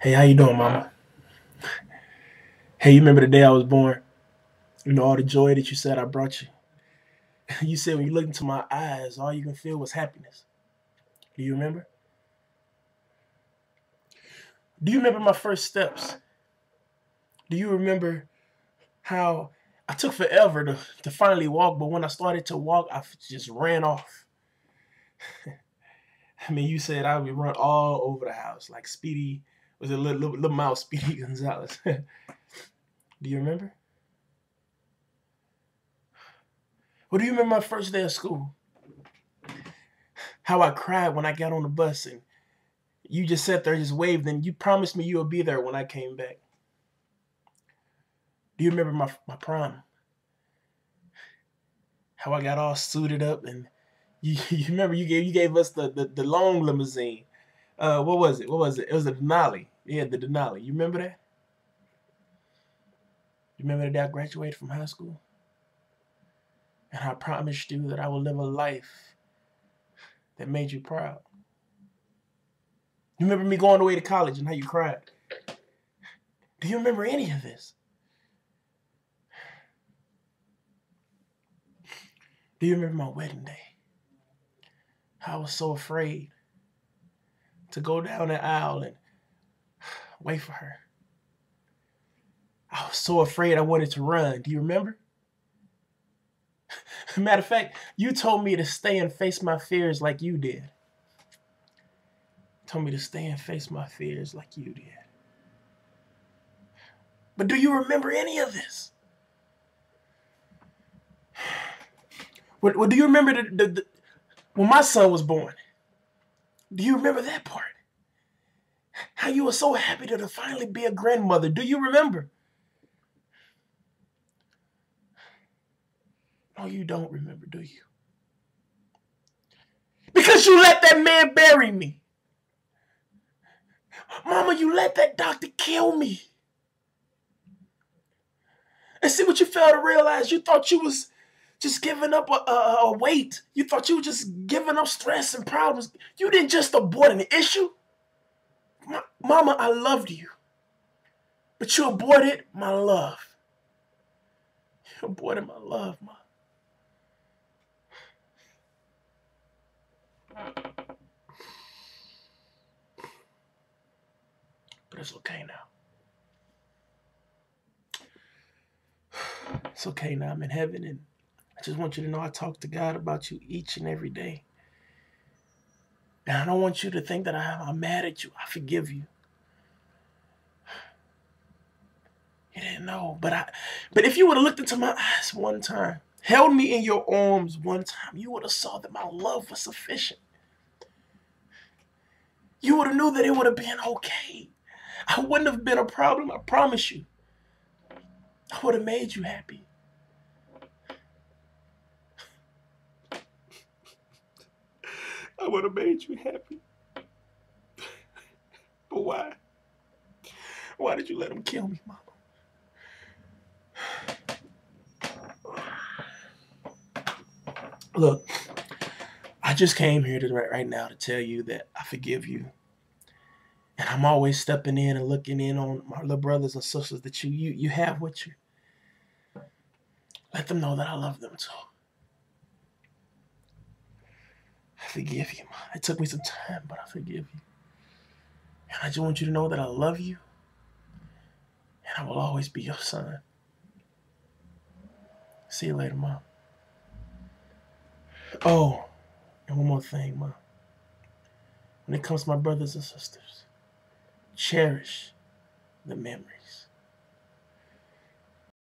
Hey, how you doing, mama? Hey, you remember the day I was born? You know, all the joy that you said I brought you. You said when you looked into my eyes, all you can feel was happiness. Do you remember? Do you remember my first steps? Do you remember how I took forever to finally walk, but when I started to walk, I just ran off? I mean, you said I would run all over the house like Speedy, was it little mouse Speedy Gonzalez? Do you remember? Well, do you remember my first day of school? How I cried when I got on the bus and you just sat there, just waved, and you promised me you would be there when I came back. Do you remember my prom? How I got all suited up and you remember you gave us the long limousine. What was it? What was it? It was a Denali. Yeah, the Denali. You remember that? You remember the day I graduated from high school? And I promised you that I would live a life that made you proud. You remember me going away to college and how you cried? Do you remember any of this? Do you remember my wedding day? I was so afraid to go down the aisle and wait for her. I was so afraid I wanted to run. Do you remember? Matter of fact, you told me to stay and face my fears like you did. Told me to stay and face my fears like you did. But do you remember any of this? Well, do you remember when my son was born? Do you remember that part? How you were so happy to finally be a grandmother. Do you remember? No, you don't remember, do you? Because you let that man bury me. Mama, you let that doctor kill me. And see what you failed to realize? You thought you was just giving up a weight. You thought you were just giving up stress and problems. You didn't just abort an issue. Mama, I loved you. But you aborted my love. You aborted my love, Mom. But it's okay now. It's okay now. I'm in heaven, and I just want you to know I talk to God about you each and every day. And I don't want you to think that I'm mad at you. I forgive you. You didn't know, but if you would have looked into my eyes one time, held me in your arms one time, you would have saw that my love was sufficient. You would have knew that it would have been okay. I wouldn't have been a problem, I promise you. I would have made you happy. I would have made you happy. But why? Why did you let him kill me, Mama? Look, I just came here right now to tell you that I forgive you. And I'm always stepping in and looking in on my little brothers and sisters that you have with you. Let them know that I love them too. I forgive you, Mom. It took me some time, but I forgive you. And I just want you to know that I love you. And I will always be your son. See you later, Mom. Oh, and one more thing, Mom. When it comes to my brothers and sisters, cherish the memories.